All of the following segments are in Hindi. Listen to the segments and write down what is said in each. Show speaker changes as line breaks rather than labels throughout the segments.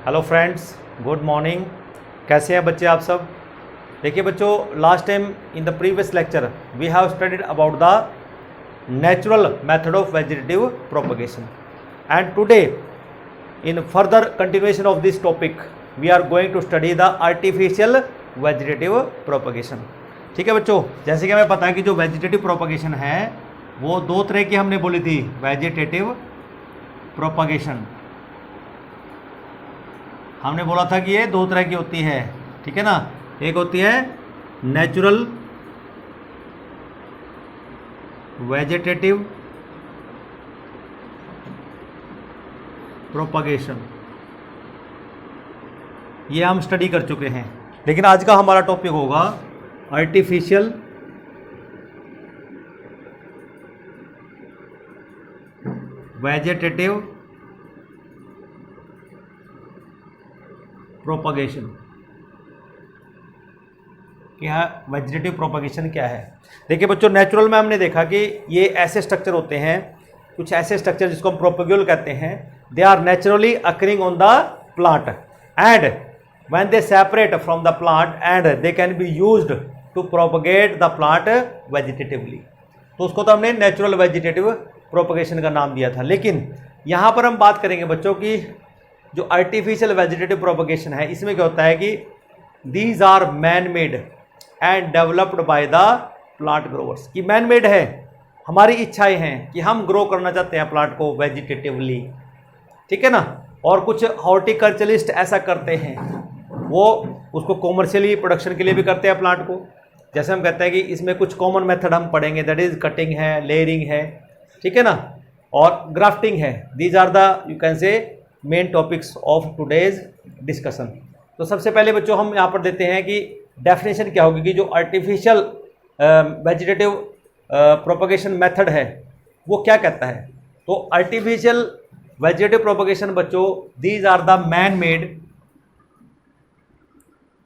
Hello friends, good morning. कैसे हैं बच्चे आप सब? देखिए बच्चों, last time in the previous lecture we have studied about the natural method of vegetative propagation and today in further continuation of this topic we are going to study the artificial vegetative propagation. ठीक है बच्चों, जैसे कि हमें पता है कि जो वेजिटेटिव प्रोपगेशन है वो दो तरह की हमने बोली थी। वेजिटेटिव प्रोपगेशन हमने बोला था कि ये दो तरह की होती है, ठीक है ना। एक होती है नेचुरल वेजिटेटिव प्रोपगेशन, ये हम स्टडी कर चुके हैं। लेकिन आज का हमारा टॉपिक होगा आर्टिफिशियल वेजिटेटिव प्रोपगेशन। क्या वेजिटेटिव प्रोपगेशन क्या है? देखिए बच्चों, नेचुरल में हमने देखा कि ये ऐसे स्ट्रक्चर होते हैं, कुछ ऐसे स्ट्रक्चर जिसको हम प्रोपग्यूल कहते हैं। They are naturally occurring on the plant and when they separate from the plant and they can be used to propagate the plant vegetatively. तो उसको तो हमने नेचुरल वेजिटेटिव प्रोपगेशन का नाम दिया था। लेकिन यहाँ पर हम बात करेंगे बच्चों की जो आर्टिफिशियल वेजिटेटिव प्रोपगेशन है, इसमें क्या होता है कि these are man made and developed by the plant growers. कि मैन मेड है, हमारी इच्छाएं हैं कि हम ग्रो करना चाहते हैं प्लांट को वेजिटेटिवली, ठीक है ना। और कुछ हॉर्टिकल्चरिस्ट ऐसा करते हैं, वो उसको कॉमर्शियली प्रोडक्शन के लिए भी करते हैं प्लांट को। जैसे हम कहते हैं कि इसमें कुछ कॉमन मेथड हम पढ़ेंगे, दैट इज कटिंग है, लेयरिंग है, ठीक है ना, और ग्राफ्टिंग है। These are the you can say main topics of today's discussion. तो सबसे पहले बच्चों हम यहाँ पर देते हैं कि डेफिनेशन क्या होगी कि जो आर्टिफिशियल वेजिटेटिव प्रोपगेशन मेथड है वो क्या कहता है। तो आर्टिफिशियल वेजिटेटिव प्रोपगेशन बच्चों, these are the man made,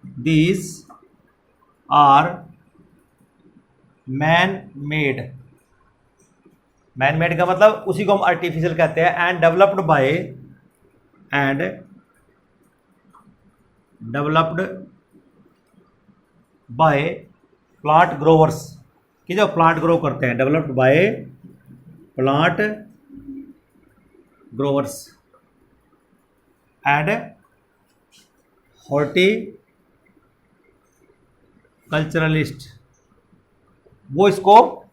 these are man made. Man made का मतलब उसी को हम आर्टिफिशियल कहते हैं। And developed by plant growers, कि जो प्लांट ग्रो करते हैं, developed by plant growers and horticulturalist, वो इसको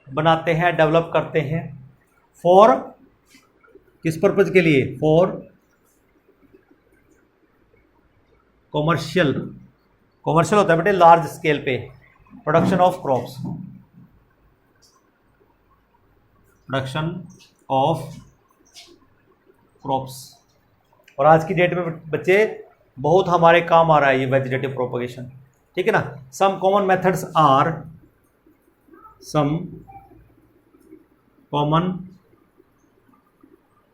बनाते हैं, डेवलप करते हैं। फॉर किस पर्पज के लिए? For commercial. कॉमर्शियल होता है बेटे लार्ज स्केल पे production of crops, production of crops. और आज की डेट में बच्चे बहुत हमारे काम आ रहा है ये वेजिटेटिव प्रोपगेशन, ठीक है ना। Some common methods are, some common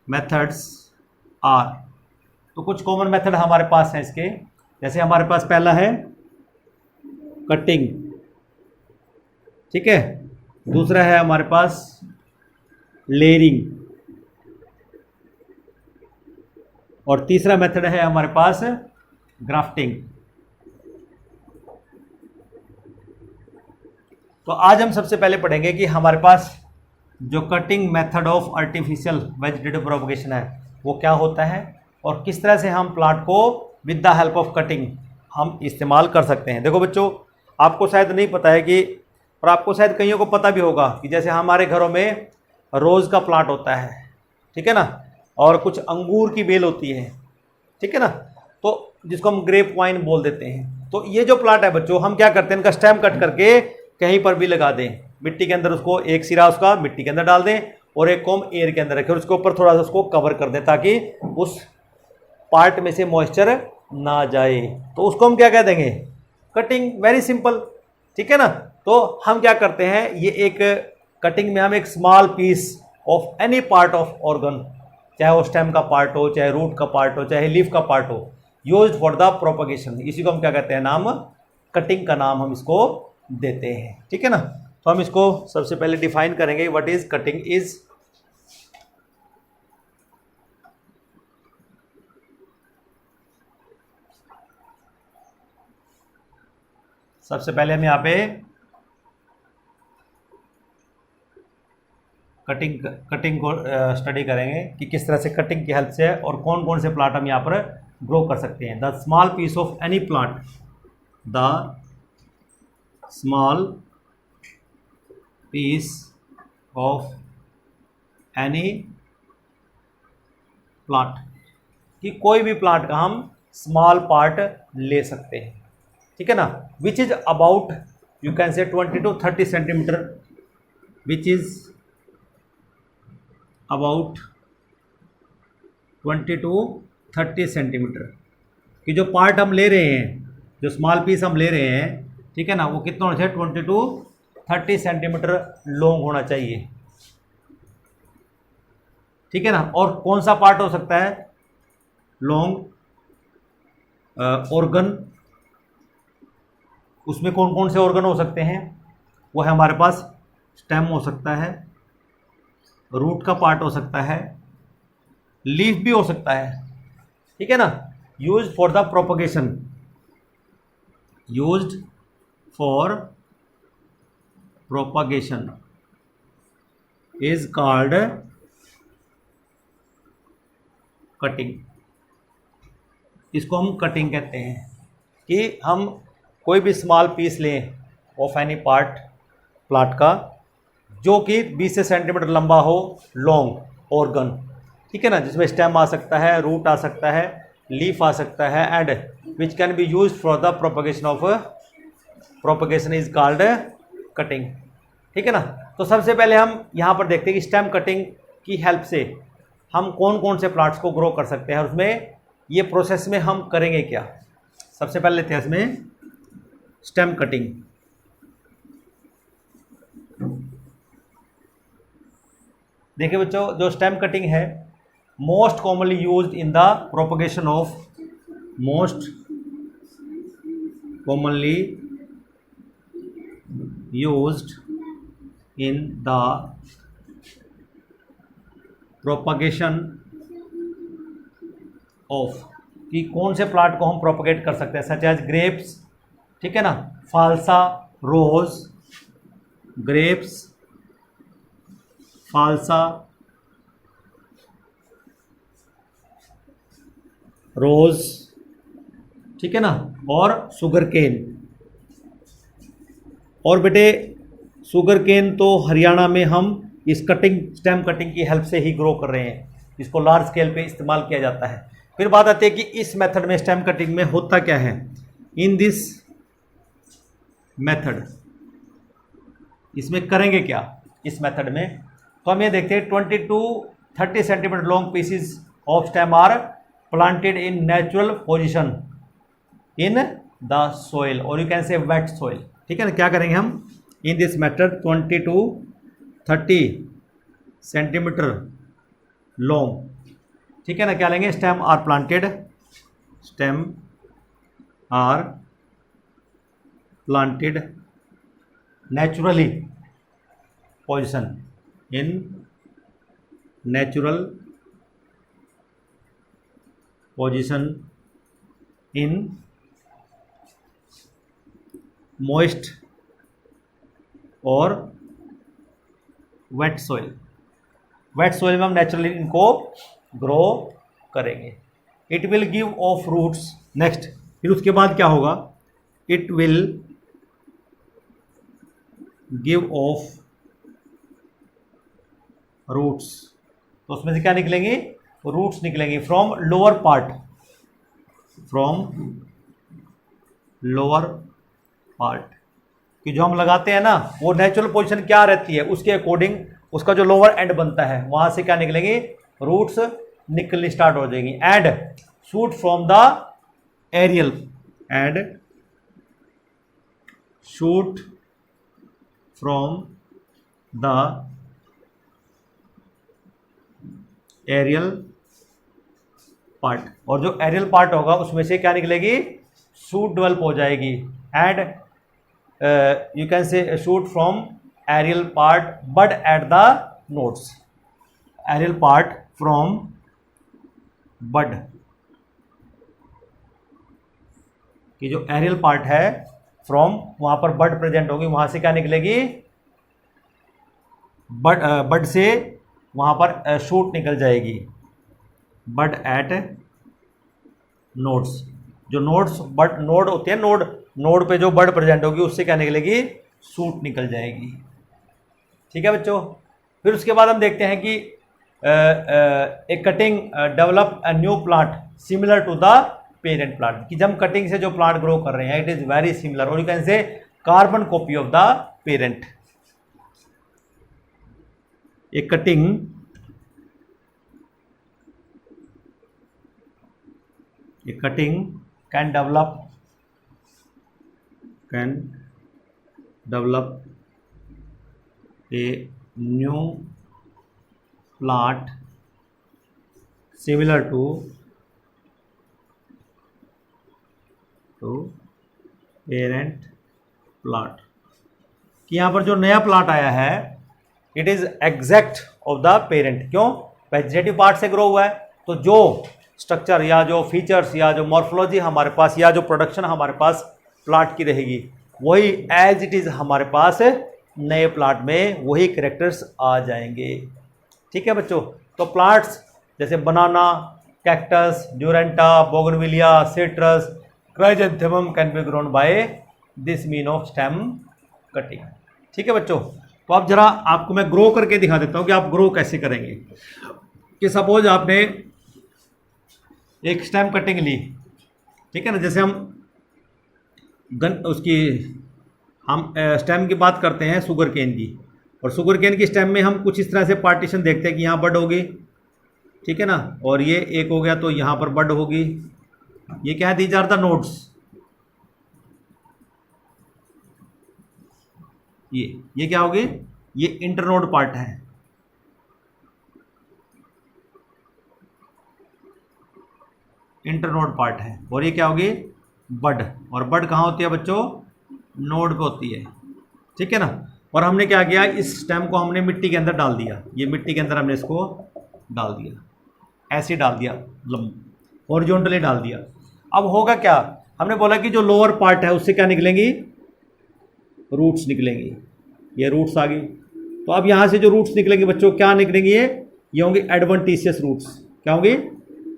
methods are. तो कुछ कॉमन मेथड हमारे पास हैं इसके। जैसे हमारे पास पहला है कटिंग, ठीक है। दूसरा है हमारे पास लेयरिंग, और तीसरा मेथड है हमारे पास ग्राफ्टिंग। तो आज हम सबसे पहले पढ़ेंगे कि हमारे पास जो cutting method of artificial vegetative propagation है वो क्या होता है और किस तरह से हम प्लांट को with the help of cutting हम इस्तेमाल कर सकते हैं। देखो बच्चों, आपको शायद नहीं पता है कि, और आपको शायद कईयों को पता भी होगा कि जैसे हमारे घरों में रोज़ का प्लांट होता है, ठीक है ना, और कुछ अंगूर की बेल होती है, ठीक है ना, तो जिसको हम ग्रेप वाइन बोल देते हैं। तो ये जो प्लांट है बच्चों, हम क्या करते हैं, इनका स्टेम कट करके कहीं पर भी लगा दें, मिट्टी के अंदर उसको एक सिरा उसका मिट्टी के अंदर डाल दें और एक कोम एयर के अंदर रखें और उसके ऊपर थोड़ा सा उसको कवर कर दें ताकि उस पार्ट में से मॉइस्चर ना जाए। तो उसको हम क्या कह देंगे? कटिंग। वेरी सिंपल, ठीक है ना। तो हम क्या करते हैं, ये एक कटिंग में हम एक small piece of any part of organ, चाहे वो स्टेम का पार्ट हो, चाहे रूट का पार्ट हो, चाहे लीफ का पार्ट हो, यूज्ड फॉर द प्रोपगेशन, इसी को हम क्या कहते हैं, नाम कटिंग का नाम हम इसको देते हैं, ठीक है ना। तो हम इसको सबसे पहले डिफाइन करेंगे, व्हाट इज कटिंग इज सबसे पहले हम यहाँ पे कटिंग को स्टडी करेंगे कि किस तरह से कटिंग की हेल्प से और कौन कौन से प्लांट हम यहाँ पर ग्रो कर सकते हैं। The small piece of any plant, the small piece of any plant, कि कोई भी प्लांट का हम स्मॉल पार्ट ले सकते हैं, ठीक है ना, which is about you can से 20 to 30 centimetre, which is about 20 to 30 centimetre, कि जो पार्ट हम ले रहे हैं, जो स्मॉल पीस हम ले रहे हैं, ठीक है ना, वो कितना होना चाहिए, 20 to 30 सेंटीमीटर लॉन्ग होना चाहिए, ठीक है ना। और कौन सा पार्ट हो सकता है लॉन्ग, ऑर्गन, उसमें कौन कौन से ऑर्गन हो सकते हैं, वो है हमारे पास स्टेम हो सकता है, रूट का पार्ट हो सकता है, लीफ भी हो सकता है, ठीक है ना। Used for the propagation, used for propagation is called cutting. इसको हम कटिंग कहते हैं, कि हम कोई भी स्मॉल पीस लें ऑफ एनी पार्ट प्लांट का, जो कि 20 से सेंटीमीटर लंबा हो, लॉन्ग ऑर्गन, ठीक है ना, जिसमें स्टेम आ सकता है, रूट आ सकता है, लीफ आ सकता है, and which can be use for the propagation of, propagation is called cutting, ठीक है ना। तो सबसे पहले हम यहाँ पर देखते हैं कि स्टेम कटिंग की हेल्प से हम कौन कौन से प्लांट्स को ग्रो कर सकते हैं, और उसमें ये प्रोसेस में हम करेंगे क्या। सबसे पहले लेते हैं इसमें स्टेम कटिंग। देखिए बच्चों, जो स्टेम कटिंग है most commonly used in the propagation of, most commonly used in the propagation of, कि कौन से प्लांट को हम प्रोपगेट कर सकते हैं, सच एज ग्रेप्स, ठीक है ना, फालसा, रोज, ग्रेप्स, फालसा, रोज, ठीक है ना, और शुगर केन। और बेटे शुगर केन तो हरियाणा में हम इस कटिंग, स्टेम कटिंग की हेल्प से ही ग्रो कर रहे हैं, इसको लार्ज स्केल पे इस्तेमाल किया जाता है। फिर बात आती है कि इस मेथड में, स्टेम कटिंग में होता क्या है। इन दिस मेथड, इसमें करेंगे क्या इस मेथड में, तो हम ये देखते हैं 20 to 30 centimetre long pieces of stem are planted in natural position in the soil, और you can say wet soil, ठीक है ना। क्या करेंगे हम in this method, 20 to 30 centimetre long, ठीक है ना, क्या लेंगे, stem are planted, stem are planted naturally position in natural position in moist और वेट सॉइल। वेट सॉइल में हम नेचुरली इनको ग्रो करेंगे। It will give off roots, next, फिर उसके बाद क्या होगा, it will give off roots, तो उसमें से क्या निकलेंगे, रूट्स निकलेंगे from lower part, from lower part, कि जो हम लगाते हैं ना वो नेचुरल पोजीशन क्या रहती है उसके अकॉर्डिंग उसका जो लोअर एंड बनता है वहां से क्या निकलेंगे, रूट्स निकलनी स्टार्ट हो जाएंगी। And shoot from the aerial, and shoot from the aerial part, और जो एरियल पार्ट होगा उसमें से क्या निकलेगी, शूट डेवलप हो जाएगी। And you can say shoot from aerial part but at the nodes, aerial part from bud, कि जो एरियल पार्ट है फ्रॉम, वहां पर बड प्रेजेंट होगी, वहां से क्या निकलेगी, बड से वहां पर शूट निकल जाएगी, बड एट नोड्स, जो नोड्स बड नोड होते हैं, नोड पे जो बड प्रेजेंट होगी उससे क्या निकलेगी, शूट निकल जाएगी। ठीक है बच्चों। फिर उसके बाद हम देखते हैं कि a cutting develop a new plant similar to the parent plant, कि जब कटिंग से जो प्लांट ग्रो कर रहे हैं इट इज वेरी सिमिलर, और यू कैन से carbon copy of the parent. A cutting can develop a new plant similar to parent plant, कि यहाँ पर जो नया प्लांट आया है it is exact of the parent. क्यों, वेजिटेटिव पार्ट से ग्रो हुआ है, तो जो स्ट्रक्चर या जो फीचर्स या जो मॉर्फोलॉजी हमारे पास या जो प्रोडक्शन हमारे पास प्लांट की रहेगी वही एज इट इज हमारे पास नए प्लांट में वही कैरेक्टर्स आ जाएंगे। ठीक है बच्चों। तो प्लांट्स जैसे banana, cactus, duranta, bougainvillea, citrus, chrysanthemum can be grown by this mean of stem cutting. ठीक है बच्चों। तो अब जरा आपको मैं ग्रो करके दिखा देता हूं कि आप ग्रो कैसे करेंगे। कि सपोज आपने एक स्टेम कटिंग ली, ठीक है ना, जैसे हम हम स्टेम की बात करते हैं शुगर केन की, और शुगर केन की स्टेम में हम कुछ इस तरह से पार्टीशन देखते हैं कि यहाँ बड होगी, ठीक है ना, और ये एक हो गया तो यहाँ पर बड होगी। ये क्या है, दीज आर द नोड्स। ये क्या होगी, ये इंटरनोड पार्ट है। इंटरनोड पार्ट है, और ये क्या होगी, बड। और बड कहाँ होती है बच्चों, नोड पे होती है। ठीक है ना। और हमने क्या किया, इस स्टेम को हमने मिट्टी के अंदर डाल दिया, ये मिट्टी के अंदर हमने इसको डाल दिया, ऐसे डाल दिया, हॉरिजॉन्टली डाल दिया। अब होगा क्या, हमने बोला कि जो लोअर पार्ट है उससे क्या निकलेंगी, रूट्स निकलेंगी। ये रूट्स आ गई, तो अब यहाँ से जो रूट्स निकलेंगे बच्चों क्या निकलेंगी, ये होंगे एडवेंटिशियस रूट्स। क्या होंगे,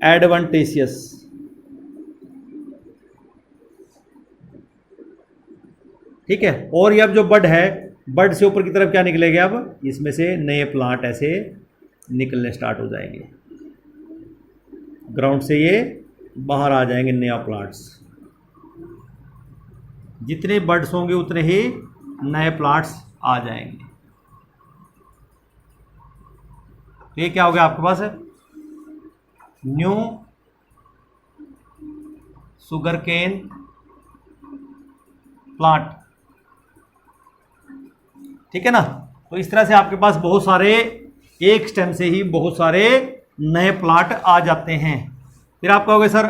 एडवेंटिशियस। ठीक है। और ये अब जो बड है, बड से ऊपर की तरफ क्या निकलेगा, अब इसमें से नए प्लांट ऐसे निकलने स्टार्ट हो जाएंगे, ग्राउंड से ये बाहर आ जाएंगे नया प्लांट्स। जितने बड्स होंगे उतने ही नए प्लांट्स आ जाएंगे। तो ये क्या हो गया आपके पास, न्यू शुगर केन प्लांट। ठीक है ना। तो इस तरह से आपके पास बहुत सारे, एक स्टेम से ही बहुत सारे नए प्लांट आ जाते हैं। फिर आप कहोगे सर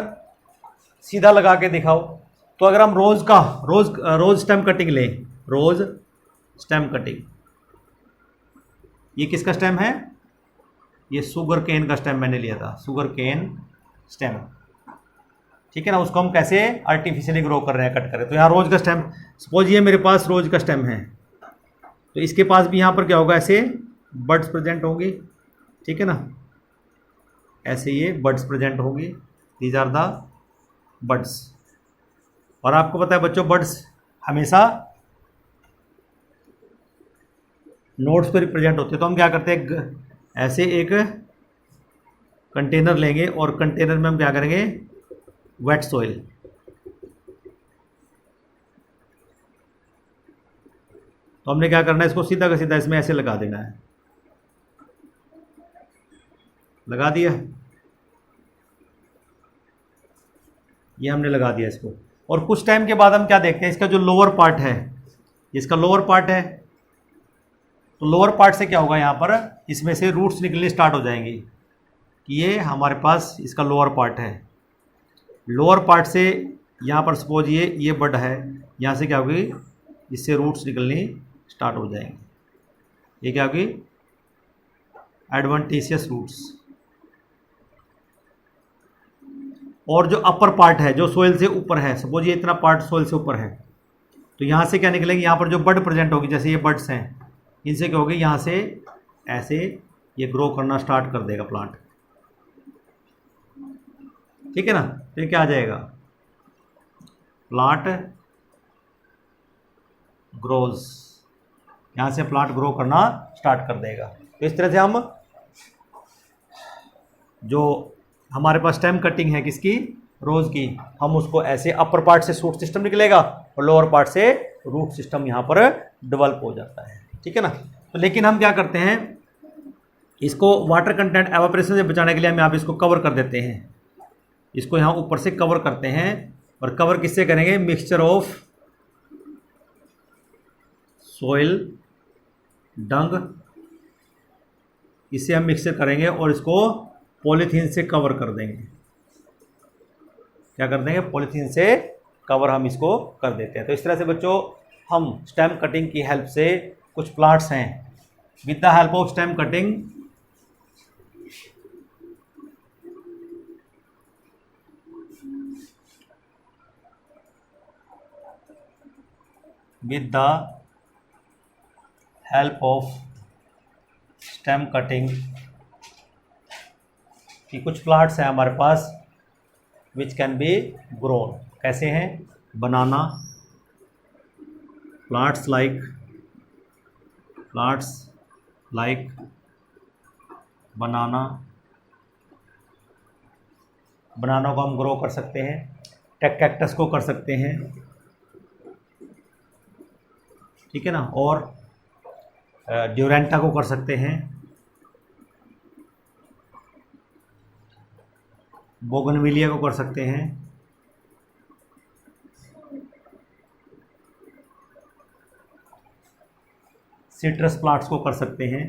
सीधा लगा के दिखाओ, तो अगर हम रोज स्टेम कटिंग लें, रोज स्टेम कटिंग, ये किसका स्टेम है, ये शुगर केन का स्टेम मैंने लिया था, शुगर केन स्टेम। ठीक है ना। उसको हम कैसे आर्टिफिशियली ग्रो कर रहे हैं, कट करें। तो यहाँ रोज का स्टेम, सपोज ये मेरे पास रोज का स्टेम है, तो इसके पास भी यहाँ पर क्या होगा, ऐसे बड्स प्रेजेंट होंगी। ठीक है ना, ऐसे ये बड्स प्रेजेंट होंगी, दीज आर द बड्स। और आपको पता है बच्चों, बड्स हमेशा नोड्स पर रिप्रेजेंट होते हैं। तो हम क्या करते हैं, ऐसे एक कंटेनर लेंगे और कंटेनर में हम क्या करेंगे, वेट सॉइल, तो हमने क्या करना है, इसको सीधा का सीधा इसमें ऐसे लगा देना है। लगा दिया, ये हमने लगा दिया इसको। और कुछ टाइम के बाद हम क्या देखते हैं, इसका जो लोअर पार्ट है, इसका लोअर पार्ट है, तो लोअर पार्ट से क्या होगा, यहाँ पर इसमें से रूट्स निकलने स्टार्ट हो जाएंगी। कि ये हमारे पास इसका लोअर पार्ट है, लोअर पार्ट से यहाँ पर सपोज ये बड है, यहाँ से क्या होगी, इससे रूट्स निकलनी स्टार्ट हो जाएंगे। ये क्या होगी, एडवेंटिशियस रूट्स। और जो अपर पार्ट है, जो सोइल से ऊपर है, सपोज ये इतना पार्ट सोइल से ऊपर है, तो यहाँ से क्या निकलेंगे, यहाँ पर जो बड प्रेजेंट होगी, जैसे ये बड्स हैं, इनसे क्या होगी, यहाँ से ऐसे ये ग्रो करना स्टार्ट कर देगा प्लांट, ठीक है ना। फिर क्या आ जाएगा, प्लांट ग्रोज, यहाँ से प्लांट ग्रो करना स्टार्ट कर देगा। तो इस तरह से हम जो हमारे पास स्टेम कटिंग है किसकी, रोज की, हम उसको ऐसे अपर पार्ट से शूट सिस्टम निकलेगा और लोअर पार्ट से रूट सिस्टम यहाँ पर डेवलप हो जाता है, ठीक है ना। तो लेकिन हम क्या करते हैं, इसको वाटर कंटेंट एवापोरेशन से बचाने के लिए हम यहाँ पे इसको कवर कर देते हैं, इसको यहाँ ऊपर से कवर करते हैं। और कवर किससे करेंगे, मिक्सचर ऑफ सोइल डंग, इसे हम मिक्सचर करेंगे और इसको पॉलीथीन से कवर कर देंगे। क्या कर देंगे, पॉलीथीन से कवर हम इसको कर देते हैं। तो इस तरह से बच्चों हम स्टेम कटिंग की हेल्प से कुछ प्लांट्स हैं, with the help of stem cutting with the help of stem cutting कि कुछ प्लांट्स हैं हमारे पास विच कैन बी ग्रोन। कैसे हैं, बनाना प्लांट्स लाइक बनाना को हम ग्रो कर सकते हैं, कैक्टस को कर सकते हैं, ठीक है ना, और ड्यूरेंटा को कर सकते हैं, बोगनविलिया को कर सकते हैं, सिट्रस प्लांट्स को कर सकते हैं,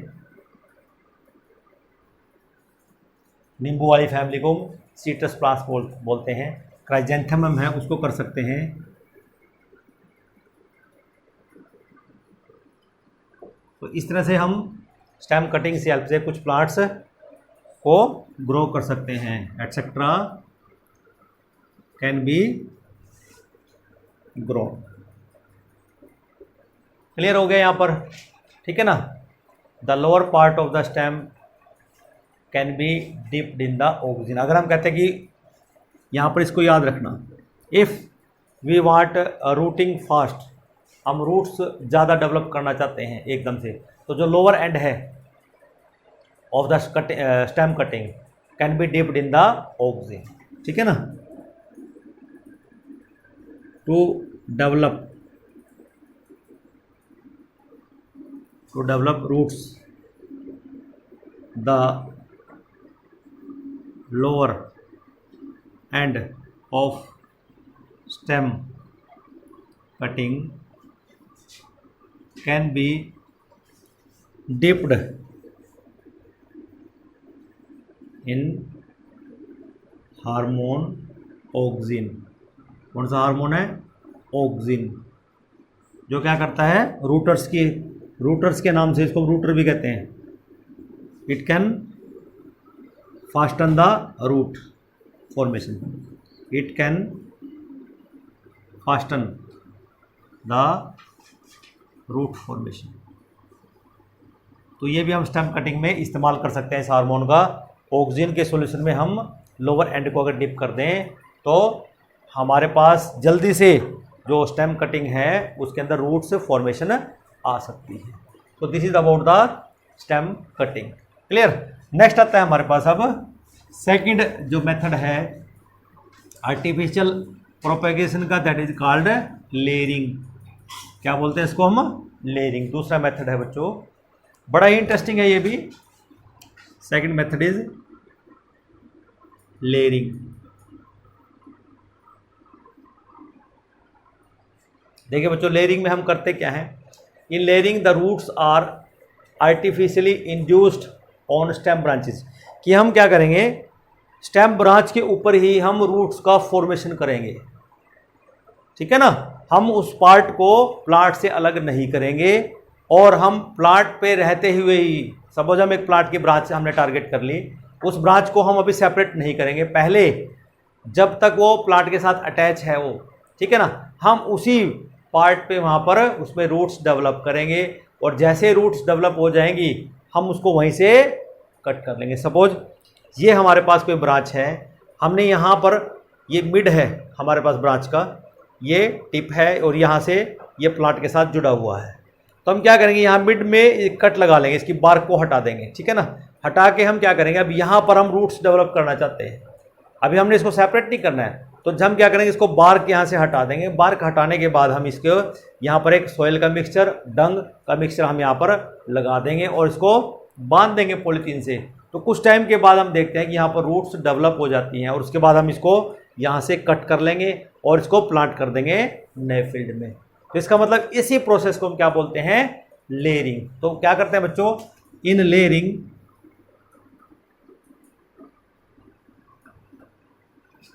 नींबू वाली फैमिली को सिट्रस प्लांट्स बोलते हैं, क्राइजेंथेमम है उसको कर सकते हैं। तो इस तरह से हम स्टेम कटिंग से हेल्प से कुछ प्लांट्स को ग्रो कर सकते हैं, etcetera can be grow. Clear हो गया यहाँ पर, ठीक है ना। The lower part of the stem can be dipped in the oxygen. अगर हम कहते हैं कि यहाँ पर इसको याद रखना, if we want rooting fast, हम रूट्स ज़्यादा डेवलप करना चाहते हैं एकदम से, तो जो लोअर एंड है of the stem cutting can be dipped in the oxygen, ठीक है ना, to develop roots the lower end of stem cutting can be dipped in hormone auxin. कौन सा हार्मोन है, ऑक्सीन, जो क्या करता है, रूटर्स के नाम से इसको रूटर भी कहते हैं। It can fasten the root formation, it can fasten the root formation. तो ये भी हम स्टेम कटिंग में इस्तेमाल कर सकते हैं इस हार्मोन का। ऑक्सीजन के सॉल्यूशन में हम लोअर एंड को अगर डिप कर दें तो हमारे पास जल्दी से जो स्टेम कटिंग है उसके अंदर रूट्स फॉर्मेशन आ सकती है। तो this is about the stem cutting. Clear. Next आता है हमारे पास अब सेकंड जो मेथड है आर्टिफिशियल प्रोपेगेशन का, दैट इज कॉल्ड लेयरिंग। क्या बोलते हैं इसको हम, लेयरिंग। दूसरा मेथड है बच्चों, बड़ा ही इंटरेस्टिंग है ये भी। Second method is layering. देखिए बच्चों, लेयरिंग में हम करते क्या हैं, in layering the roots are artificially induced on stem branches, कि हम क्या करेंगे, स्टेम ब्रांच के ऊपर ही हम रूट्स का फॉर्मेशन करेंगे, ठीक है ना। हम उस पार्ट को प्लांट से अलग नहीं करेंगे और हम प्लांट पे रहते हुए ही, सपोज हम एक प्लांट की ब्रांच से हमने टारगेट कर ली, उस ब्रांच को हम अभी सेपरेट नहीं करेंगे, पहले जब तक वो प्लांट के साथ अटैच है वो, ठीक है ना, हम उसी पार्ट पे वहाँ पर उसमें रूट्स डेवलप करेंगे, और जैसे रूट्स डेवलप हो जाएंगी हम उसको वहीं से कट कर लेंगे। सपोज ये हमारे पास कोई ब्रांच है, हमने यहाँ पर ये मिड है हमारे पास ब्रांच का, ये टिप है और यहाँ से ये प्लांट के साथ जुड़ा हुआ है, तो हम क्या करेंगे यहाँ मिड में एक कट लगा लेंगे, इसकी बार्क को हटा देंगे, ठीक है ना। हटा के हम क्या करेंगे, अब यहाँ पर हम रूट्स डेवलप करना चाहते हैं, अभी हमने इसको सेपरेट नहीं करना है, तो हम क्या करेंगे इसको बार्क यहाँ से हटा देंगे। बार्क हटाने के बाद हम इसको यहाँ पर एक सॉइल का मिक्सचर, डंग का मिक्सचर हम यहाँ पर लगा देंगे और इसको बांध देंगे पॉलीथीन से। तो कुछ टाइम के बाद हम देखते हैं कि यहाँ पर रूट्स डेवलप हो जाती हैं, और उसके बाद हम इसको यहाँ से कट कर लेंगे और इसको प्लांट कर देंगे नए फील्ड में। तो इसका मतलब इसी प्रोसेस को हम क्या बोलते हैं, लेयरिंग। तो क्या करते हैं बच्चों, इन लेयरिंग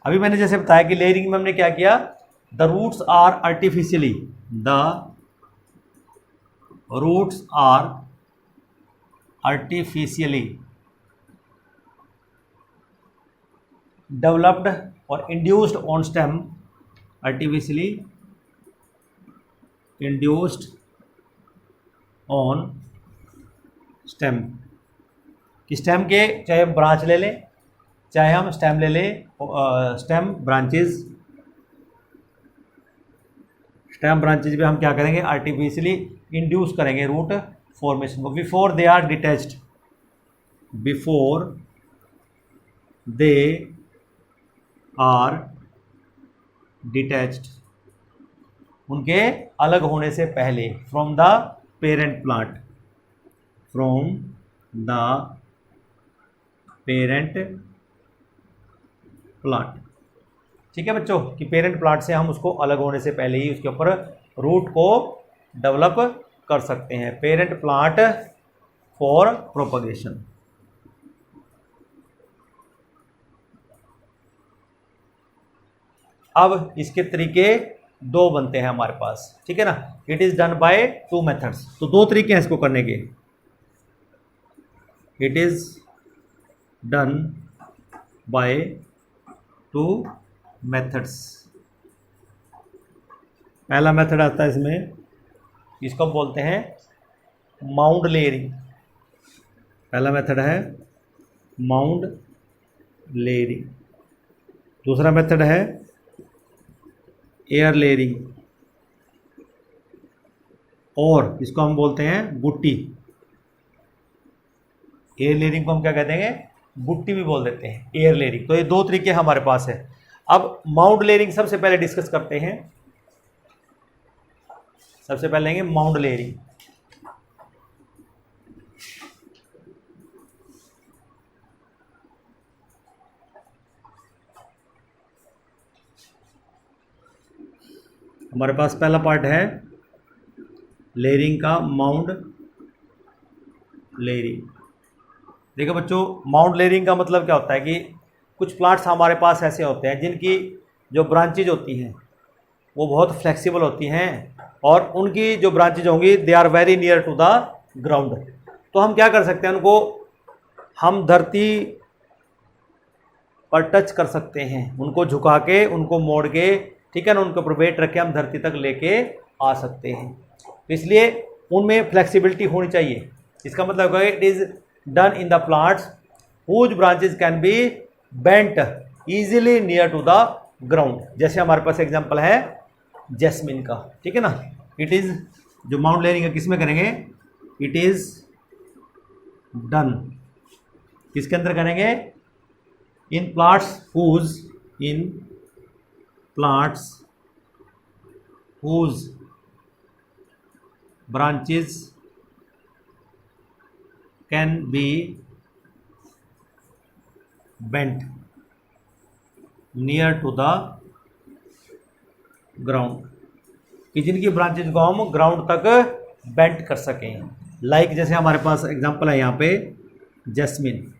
अभी मैंने जैसे बताया कि लेयरिंग में हमने क्या किया, the roots are artificially, the roots are artificially developed और induced on stem, artificially induced on stem, कि स्टेम के चाहे हम ब्रांच ले लें चाहे हम स्टेम ले लें, स्टेम ब्रांचेज पे हम क्या करेंगे, आर्टिफिशियली इंड्यूस करेंगे रूट फॉर्मेशन को, before they are detached, before they are detached, उनके अलग होने से पहले, from the parent plant, from the parent plant, ठीक है बच्चों, कि पेरेंट प्लांट से हम उसको अलग होने से पहले ही उसके ऊपर रूट को डेवलप कर सकते हैं। Parent plant for propagation. अब इसके तरीके दो बनते हैं हमारे पास, ठीक है ना। It is done by two methods, तो दो तरीके हैं इसको करने के। It is done by two methods. पहला मेथड आता है इसमें, इसको बोलते हैं माउंड लेयरिंग। पहला मेथड है माउंड लेयरिंग। दूसरा मेथड है एयर लेयरिंग, और इसको हम बोलते हैं गुट्टी। एयर लेयरिंग को हम क्या कहते हैं, गुट्टी भी बोल देते हैं, एयर लेयरिंग। तो ये दो तरीके हमारे पास है। अब माउंड लेयरिंग सबसे पहले डिस्कस करते हैं। सबसे पहले लेंगे माउंड लेयरिंग। हमारे पास पहला पार्ट है लेयरिंग का, माउंड लेयरिंग। देखो बच्चों, माउंड लेयरिंग का मतलब क्या होता है कि कुछ प्लांट्स हमारे पास ऐसे होते हैं जिनकी जो ब्रांचेज होती हैं वो बहुत फ्लेक्सिबल होती हैं, और उनकी जो ब्रांचेज होंगी they are very near to the ground. तो हम क्या कर सकते हैं, उनको हम धरती पर टच कर सकते हैं, उनको झुका के, उनको मोड़ के, ठीक है ना, उनके ऊपर वेट रख के हम धरती तक लेके आ सकते हैं। तो इसलिए उनमें फ्लेक्सिबिलिटी होनी चाहिए। इसका मतलब है it is done in the plants whose branches can be bent easily near to the ground. जैसे हमारे पास एग्जांपल है जैस्मिन का, ठीक है ना। इट इज़, जो माउंट लेयरिंग है किस में करेंगे, इट इज़ डन किसके अंदर करेंगे, in plants whose, in plants whose branches can be bent near to the ground, कि जिनकी ब्रांचेज को हम ग्राउंड तक बेंट कर सकें। लाइक जैसे हमारे पास एग्जांपल है यहाँ पे जैस्मिन।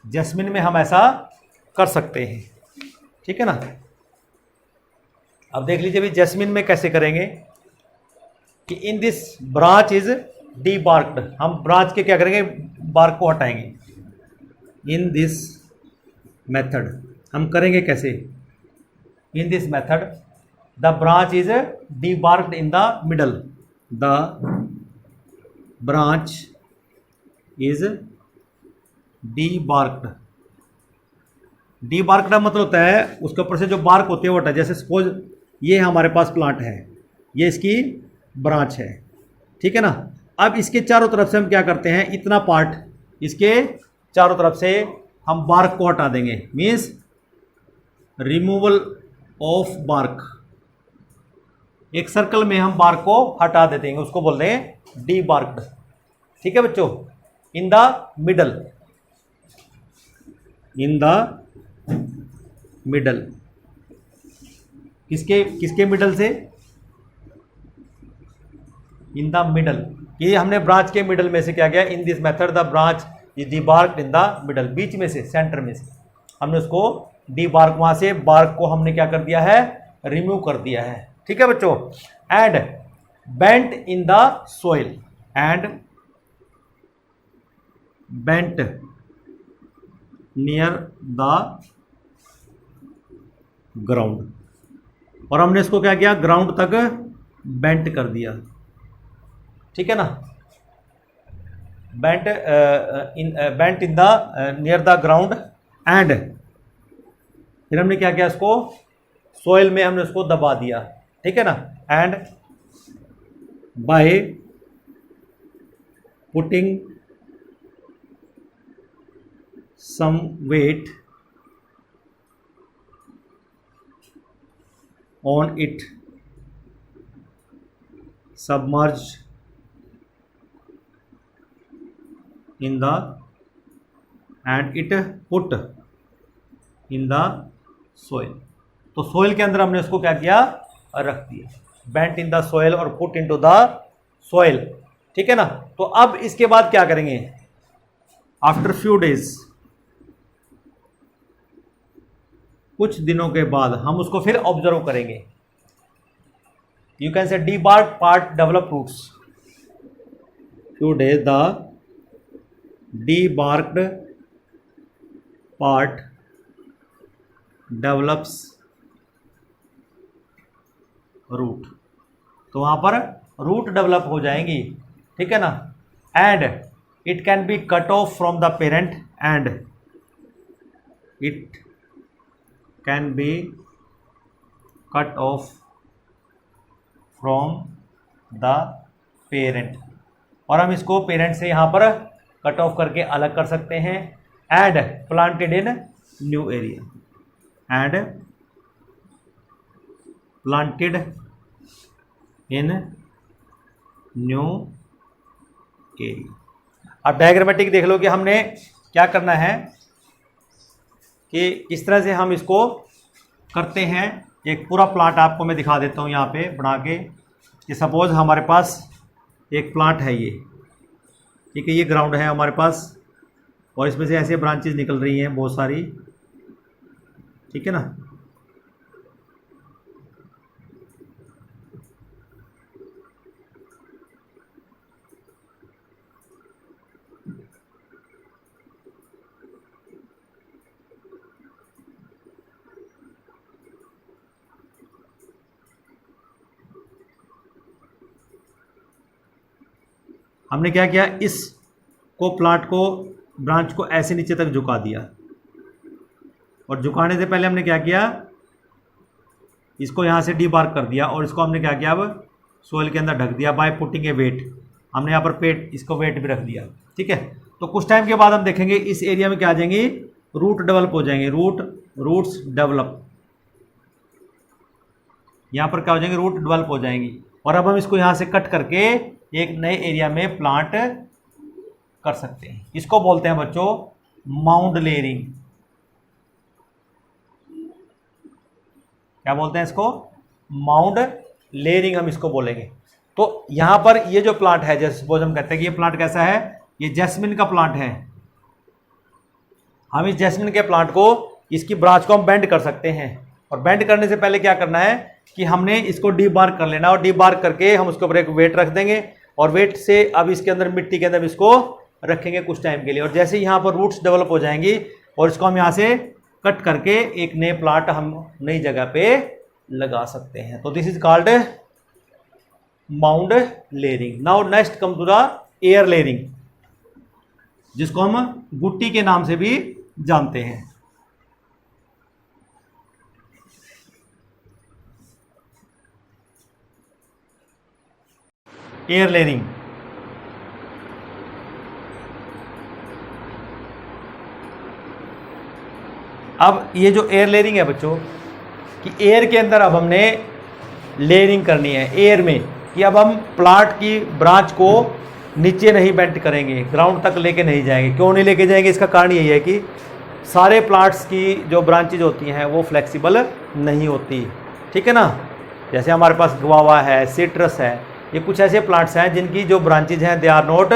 जैस्मिन में हम ऐसा कर सकते हैं, ठीक है ना। अब देख लीजिए भी जैस्मिन में कैसे करेंगे, कि in this branch is debarked, हम ब्रांच के क्या करेंगे, बार्क को हटाएंगे। इन दिस मेथड हम करेंगे कैसे, in this method the branch is debarked in the middle, the branch is debarked. Debarked का मतलब होता है उसके ऊपर से जो बार्क होती है वो हटा। जैसे सपोज ये हमारे पास प्लांट है, ये इसकी ब्रांच है, ठीक है ना। अब इसके चारों तरफ से हम क्या करते हैं, इतना पार्ट इसके चारों तरफ से हम बार्क को हटा देंगे, मीन्स रिमूवल ऑफ बार्क। एक सर्कल में हम बार्क को हटा देते हैं, उसको बोलते हैं डीबार्क्ड, ठीक है बच्चों। इन the middle, in the middle, किसके किसके मिडल से, इन द मिडल। ये हमने ब्रांच के मिडल में से क्या किया, in this method the branch is debarked in the middle, बीच में से, सेंटर में से हमने उसको डीबार्क, वहां से बार्क को हमने क्या कर दिया है, रिमूव कर दिया है, ठीक है बच्चों। And bent in the soil, and bent near the ground, और हमने इसको क्या किया, ग्राउंड तक बेंट कर दिया, ठीक है ना। Bent in the near the ground, and फिर हमने क्या किया, इसको सोइल में हमने उसको दबा दिया, ठीक है ना। And by putting some weight on it submerged in the and it put in the soil। तो सोइल के अंदर हमने उसको क्या किया, रख दिया, बेंट इन द सोइल और पुट इनटू द सोइल, ठीक है ना। तो अब इसके बाद क्या करेंगे, आफ्टर फ्यू डेज, कुछ दिनों के बाद हम उसको फिर ऑब्जर्व करेंगे। You can say debarked part develop roots. Few days the debarked part develops root। तो वहां पर रूट डेवलप हो जाएंगी, ठीक है ना। And it can be cut off from the parent, and it can be cut off from the parent, और हम इसको पेरेंट से यहाँ पर कट ऑफ करके अलग कर सकते हैं। And planted in new area, and planted in new area. अब डायग्रामेटिक देख लो कि हमने क्या करना है, कि किस तरह से हम इसको करते हैं। एक पूरा प्लांट आपको मैं दिखा देता हूँ यहाँ पे बना के, कि सपोज हमारे पास एक प्लांट है ये, ठीक है, ये ग्राउंड है हमारे पास, और इसमें से ऐसे ब्रांचेस निकल रही हैं बहुत सारी, ठीक है ना। हमने क्या किया, इस को प्लांट को, ब्रांच को ऐसे नीचे तक झुका दिया, और झुकाने से पहले हमने क्या किया, इसको यहाँ से डीबार्क कर दिया, और इसको हमने क्या किया, अब सोइल के अंदर ढक दिया बाय पुटिंग ए वेट। हमने यहाँ पर पेट, इसको वेट भी रख दिया, ठीक है। तो कुछ टाइम के बाद हम देखेंगे इस एरिया में क्या आ जाएंगी, रूट डेवलप हो जाएंगे, रूट्स डेवलप, यहाँ पर क्या हो जाएंगे, रूट डेवलप हो जाएंगी। और अब हम इसको यहाँ से कट करके एक नए एरिया में प्लांट कर सकते हैं। इसको बोलते हैं बच्चों माउंड लेयरिंग। क्या बोलते हैं इसको, माउंड लेयरिंग हम इसको बोलेंगे। तो यहां पर ये जो प्लांट है, जैसे सपोज हम कहते हैं कि ये प्लांट कैसा है, ये जैस्मिन का प्लांट है। हम इस जैस्मिन के प्लांट को, इसकी ब्रांच को हम बेंड कर सकते हैं, और बेंड करने से पहले क्या करना है कि हमने इसको डीबार्क कर लेना, और डीबार्क करके हम उसके ऊपर एक वेट रख देंगे, और वेट से अब इसके अंदर, मिट्टी के अंदर इसको रखेंगे कुछ टाइम के लिए। और जैसे यहाँ पर रूट्स डेवलप हो जाएंगी, और इसको हम यहाँ से कट करके एक नए प्लांट हम नई जगह पे लगा सकते हैं। तो this is called mound layering. Now next come to the air layering, जिसको हम गुट्टी के नाम से भी जानते हैं। एयर लेयरिंग, अब ये जो एयर लेयरिंग है बच्चों, कि एयर के अंदर अब हमने लेयरिंग करनी है एयर में, कि अब हम प्लांट की ब्रांच को नीचे नहीं बेंट करेंगे, ग्राउंड तक लेके नहीं जाएंगे। क्यों नहीं लेके जाएंगे? इसका कारण यही है कि सारे प्लांट्स की जो ब्रांचेज होती हैं वो फ्लेक्सिबल नहीं होती, ठीक है ना। जैसे हमारे पास गुआवा है, सिट्रस है, ये कुछ ऐसे प्लांट्स हैं जिनकी जो ब्रांचेज हैं they are not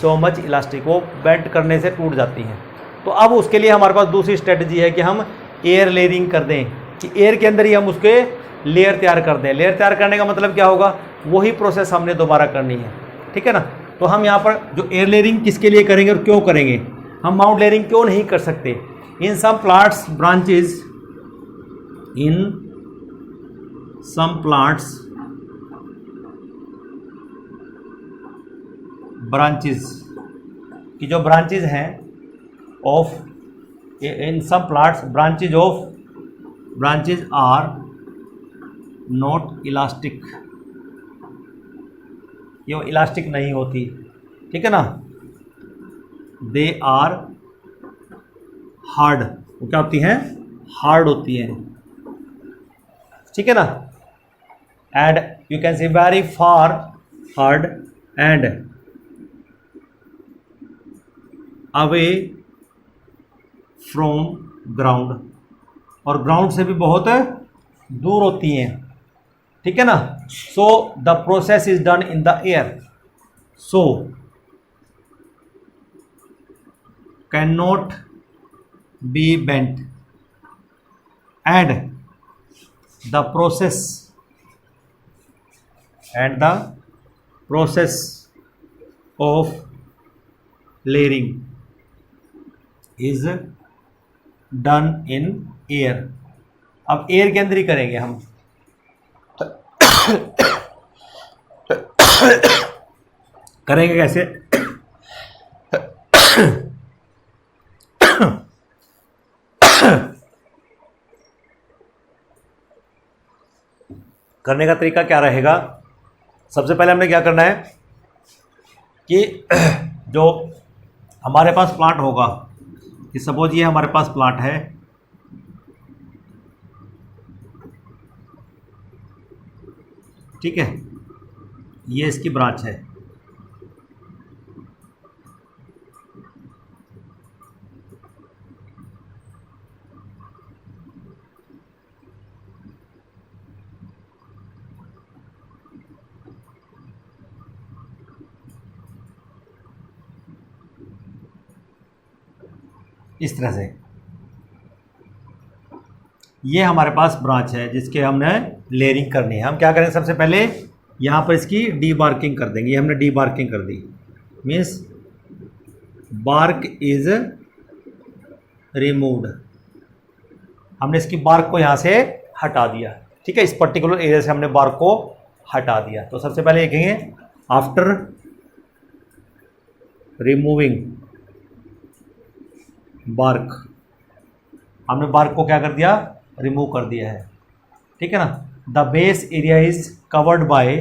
so much elastic, वो बेंट करने से टूट जाती हैं। तो अब उसके लिए हमारे पास दूसरी स्ट्रेटजी है कि हम एयर लेयरिंग कर दें, कि एयर के अंदर ही हम उसके लेयर तैयार कर दें। लेयर तैयार करने का मतलब क्या होगा? वही प्रोसेस हमने दोबारा करनी है, ठीक है ना। तो हम यहाँ पर जो एयर लेयरिंग किसके लिए करेंगे और क्यों करेंगे? हम माउंट लेयरिंग क्यों नहीं कर सकते? In some plants branches, in some plants branches, की जो ब्रांचेज हैं off, in some plants branches are not elastic, ये इलास्टिक नहीं होती, ठीक है ना। दे आर हार्ड, वो क्या होती हैं? हार्ड होती हैं, ठीक है ना। एंड यू कैन से very far hard and away from ground, और ग्राउंड से भी बहुत दूर होती हैं, ठीक है ना। So the process is done in the air, so can not be bent, and the process of layering is done in air. अब एयर के अंदर ही करेंगे हम। करेंगे कैसे? करने का तरीका क्या रहेगा? सबसे पहले हमने क्या करना है कि जो हमारे पास प्लांट होगा, कि सपोज ये हमारे पास प्लांट है, ठीक है, ये इसकी ब्रांच है, इस तरह से ये हमारे पास ब्रांच है जिसके हमने लेयरिंग करनी है। हम क्या करेंगे? सबसे पहले यहाँ पर इसकी डी बार्किंग कर देंगे। ये हमने डी बार्किंग कर दी, मीन्स बार्क इज रिमूव्ड, हमने इसकी बार्क को यहाँ से हटा दिया, ठीक है। इस पर्टिकुलर एरिया से हमने बार्क को हटा दिया। तो सबसे पहले लिखेंगे आफ्टर रिमूविंग बार्क, हमने बार्क को क्या कर दिया? रिमूव कर दिया है, ठीक है ना। The base area is covered by,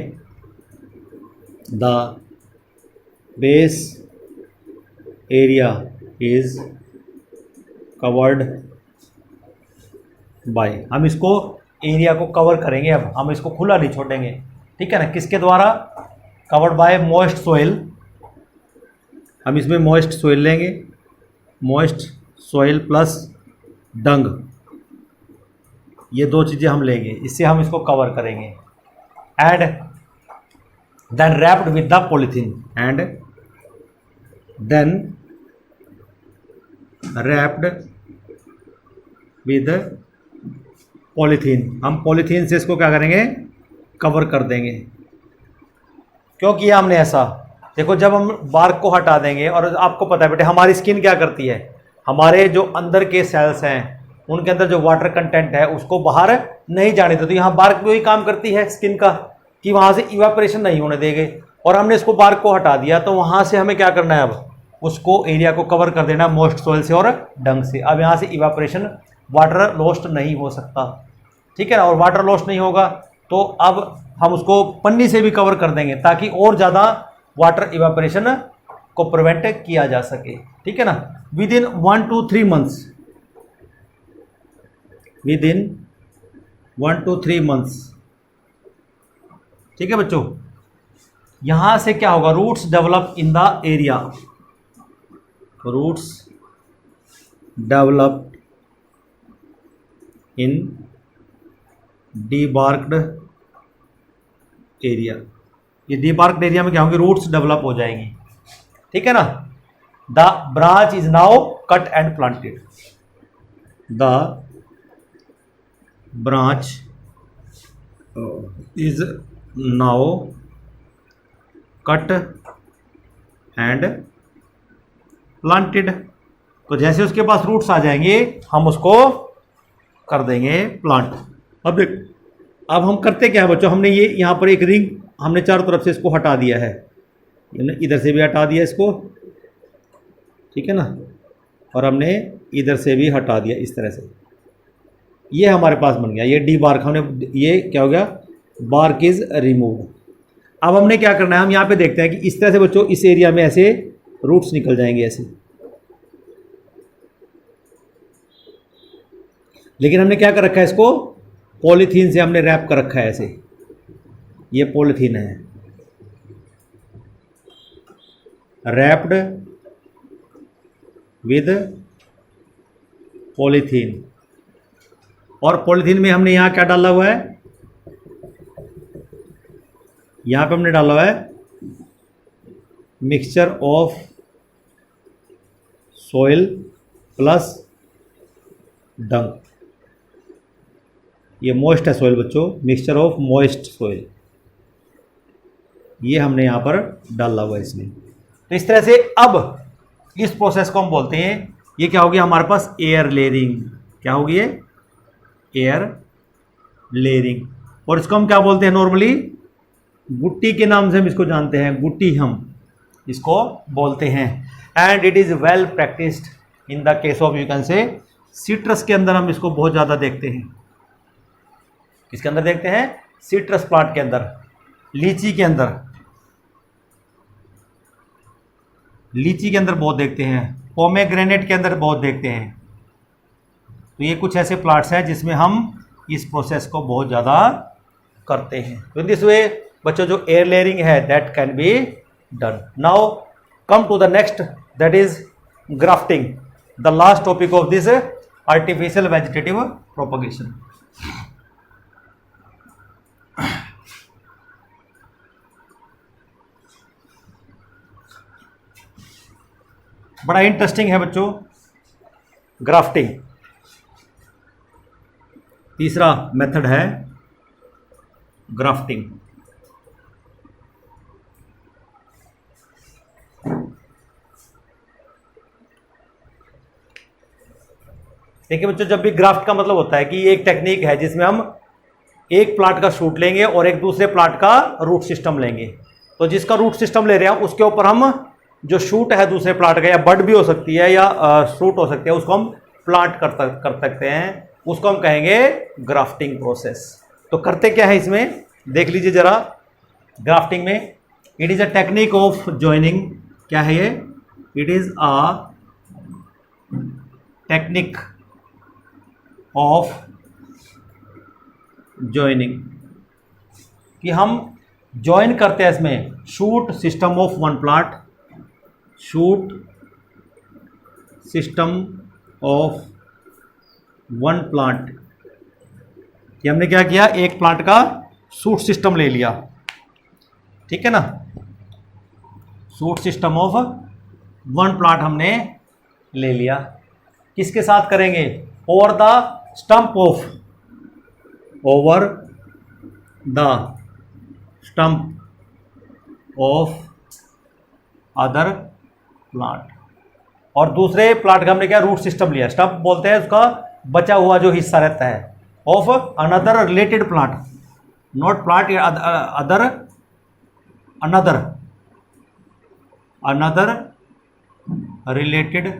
the base area is covered by, हम इसको एरिया को कवर करेंगे। अब हम इसको खुला नहीं छोड़ेंगे, ठीक है ना। किसके द्वारा? कवर्ड बाय मॉइस्ट सोइल, हम इसमें मॉइस्ट सोइल लेंगे, मॉइस्ट सोइल प्लस डंग, ये दो चीज़ें हम लेंगे, इससे हम इसको कवर करेंगे। And then wrapped with the polythene, and then wrapped with polythene, हम पॉलीथीन से इसको क्या करेंगे? कवर कर देंगे। क्यों किया हमने ऐसा? देखो, जब हम बार्क को हटा देंगे, और आपको पता है बेटे हमारी स्किन क्या करती है, हमारे जो अंदर के सेल्स हैं उनके अंदर जो वाटर कंटेंट है उसको बाहर नहीं जाने देते। तो यहाँ बार्क भी वही काम करती है स्किन का कि वहाँ से इवापोरेशन नहीं होने देंगे। और हमने इसको बार्क को हटा दिया तो वहाँ से हमें क्या करना है, अब उसको एरिया को कवर कर देना मॉइस्ट सॉइल से और डंग से। अब यहाँ से इवापोरेशन वाटर लॉस्ट नहीं हो सकता, ठीक है ना। और वाटर लॉस्ट नहीं होगा तो अब हम उसको पन्नी से भी कवर कर देंगे ताकि और ज़्यादा वाटर इवापोरेशन को प्रिवेंट किया जा सके, ठीक है ना। With in 1 to 3 months, with in 1 to 3 months, ठीक है बच्चों। यहां से क्या होगा, roots develop in the area, roots develop in debarked area. ये डीबार्क्ड एरिया में क्या होंगे, रूट्स डेवलप हो जाएंगी, ठीक है ना। The branch is now cut and planted, the branch is now cut and planted. तो जैसे उसके पास रूट्स आ जाएंगे हम उसको कर देंगे प्लांट। अब देख, अब हम करते क्या है बच्चों, हमने ये यहाँ पर एक रिंग हमने चारों तरफ से इसको हटा दिया है, इधर से भी हटा दिया इसको, ठीक है ना, और हमने इधर से भी हटा दिया इस तरह से। ये हमारे पास बन गया, ये डी बार्क, हमने ये क्या हो गया, बार्क इज रिमूव। अब हमने क्या करना है, हम यहाँ पे देखते हैं कि इस तरह से बच्चों इस एरिया में ऐसे रूट्स निकल जाएंगे ऐसे। लेकिन हमने क्या कर रखा है, इसको पॉलीथीन से हमने रैप कर रखा है ऐसे, ये पॉलीथीन है रैप्ड विद पॉलीथीन। और पॉलीथीन में हमने यहाँ क्या डाला हुआ है, यहाँ पे हमने डाला हुआ है मिक्सचर ऑफ सॉइल प्लस डंग। ये मॉइस्ट है सॉइल बच्चों, मिक्सचर ऑफ मॉइस्ट सॉइल, ये हमने यहाँ पर डाला हुआ है इसमें। तो इस तरह से अब इस प्रोसेस को हम बोलते हैं, ये क्या होगी हमारे पास, एयर लेयरिंग। क्या होगी ये, एयर लेयरिंग। और इसको हम क्या बोलते हैं नॉर्मली, गुट्टी के नाम से हम इसको जानते हैं, गुट्टी हम इसको बोलते हैं। And it is well practised in the case of, you can से, सिट्रस के अंदर हम इसको बहुत ज़्यादा देखते हैं। किसके अंदर देखते हैं, सिट्रस प्लांट के अंदर, लीची के अंदर, लीची के अंदर बहुत देखते हैं, पोमेग्रेनेट के अंदर बहुत देखते हैं। तो ये कुछ ऐसे प्लांट्स हैं जिसमें हम इस प्रोसेस को बहुत ज़्यादा करते हैं। तो इन दिस वे बच्चों जो एयर लेयरिंग है that can be done. Now come to the next, that is grafting, the last topic of this artificial vegetative propagation. बड़ा इंटरेस्टिंग है बच्चों ग्राफ्टिंग। तीसरा मेथड है ग्राफ्टिंग। देखिए बच्चों, जब भी ग्राफ्ट का मतलब होता है कि ये एक टेक्निक है जिसमें हम एक प्लांट का शूट लेंगे और एक दूसरे प्लांट का रूट सिस्टम लेंगे। तो जिसका रूट सिस्टम ले रहे हैं उसके ऊपर हम जो शूट है दूसरे प्लांट का, या बड भी हो सकती है या शूट हो सकती है, उसको हम प्लांट कर सकते हैं, उसको हम कहेंगे ग्राफ्टिंग प्रोसेस। तो करते क्या है इसमें, देख लीजिए जरा। ग्राफ्टिंग में it is a technique of joining. क्या है ये, it is a technique of joining, कि हम जॉइन करते हैं इसमें shoot system of one plant, shoot system of one plant. कि हमने क्या किया, एक प्लांट का शूट सिस्टम ले लिया, ठीक है ना, shoot system of one plant हमने ले लिया। किसके साथ करेंगे, over the stump of, over the stump of other plant. और दूसरे प्लांट का हमने क्या, रूट सिस्टम लिया, स्टंप बोलते हैं उसका बचा हुआ जो हिस्सा रहता है of another related plant, not plant, other, another related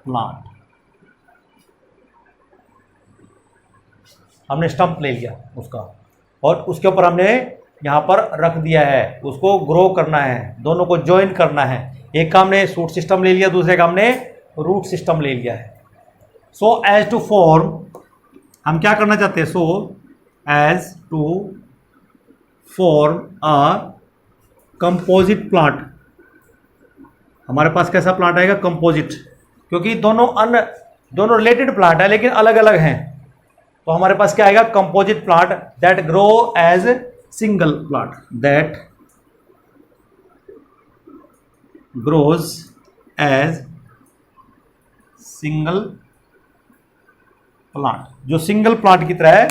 plant. हमने स्टंप ले लिया उसका और उसके ऊपर हमने यहाँ पर रख दिया है, उसको ग्रो करना है, दोनों को ज्वाइन करना है। एक का हमने शूट सिस्टम ले लिया, दूसरे का हमने रूट सिस्टम ले लिया है। सो एज टू फॉर्म, हम क्या करना चाहते हैं, so as to form a composite plant. हमारे पास कैसा प्लांट आएगा, कंपोजिट, क्योंकि दोनों रिलेटेड प्लांट है लेकिन अलग अलग हैं, तो हमारे पास क्या आएगा, composite plant that grow as single plant, that grows as single plant, जो सिंगल प्लांट की तरह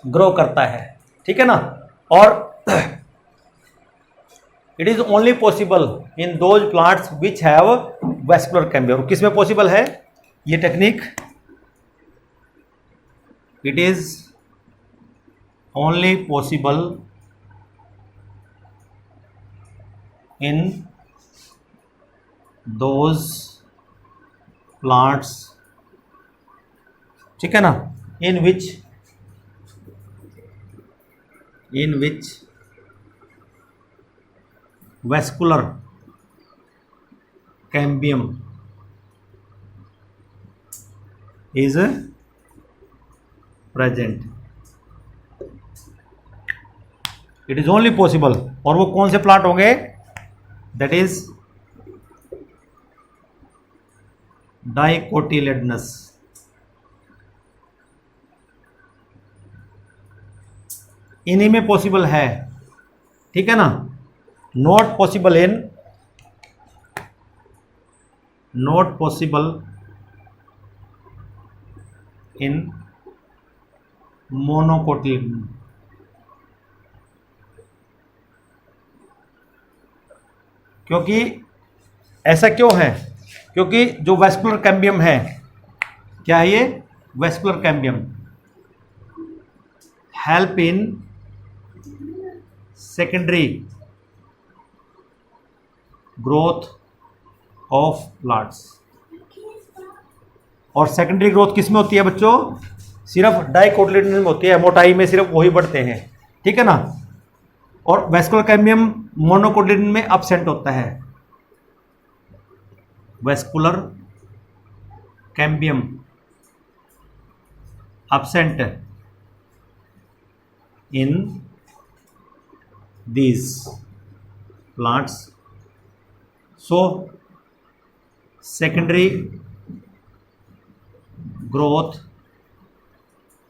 ग्रो करता है, ठीक है ना। और it is only possible in those plants which have vascular cambium. किसमें पॉसिबल है ये technique, it is only possible in those plants, ठीक है ना, in which vascular cambium is present. It is only possible, और वो कौन से प्लांट होंगे, दैट इज डाइकोटिलेडनस, इन्हीं में पॉसिबल है, ठीक है ना। नॉट पॉसिबल इन मोनोकोटिलेडन, क्योंकि ऐसा क्यों है, क्योंकि जो वेस्कुलर कैम्बियम है, क्या है ये, vascular cambium help in secondary growth of plants. और सेकेंडरी ग्रोथ किस में होती है बच्चों, सिर्फ डाइकोटिलेडन में होती है, मोटाई में सिर्फ वही बढ़ते हैं, ठीक है ना। और वेस्कुलर कैम्बियम मोनोकोटिलेडन में एब्सेंट होता है। Vascular cambium absent in these plants, so secondary growth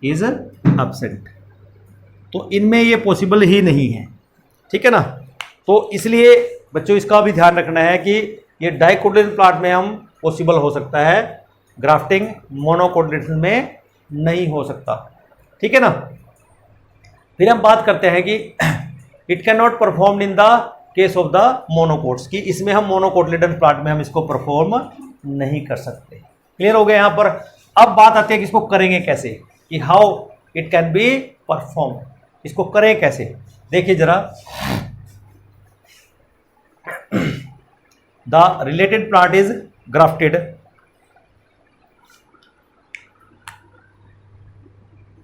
is absent. तो इनमें ये पॉसिबल ही नहीं है, ठीक है ना। तो इसलिए बच्चों इसका भी ध्यान रखना है कि ये डाइकोटिलेडन प्लांट में हम पॉसिबल हो सकता है, ग्राफ्टिंग मोनोकोटिलेडन में नहीं हो सकता, ठीक है ना। फिर हम बात करते हैं कि it can not perform in the case of the monocots, कि इसमें हम मोनोकोटिलेडन प्लांट में हम इसको परफॉर्म नहीं कर सकते। क्लियर हो गया यहाँ पर। अब बात आती है कि इसको करेंगे कैसे, कि how it can be perform, इसको करें कैसे। देखिए जरा, the related plant is grafted,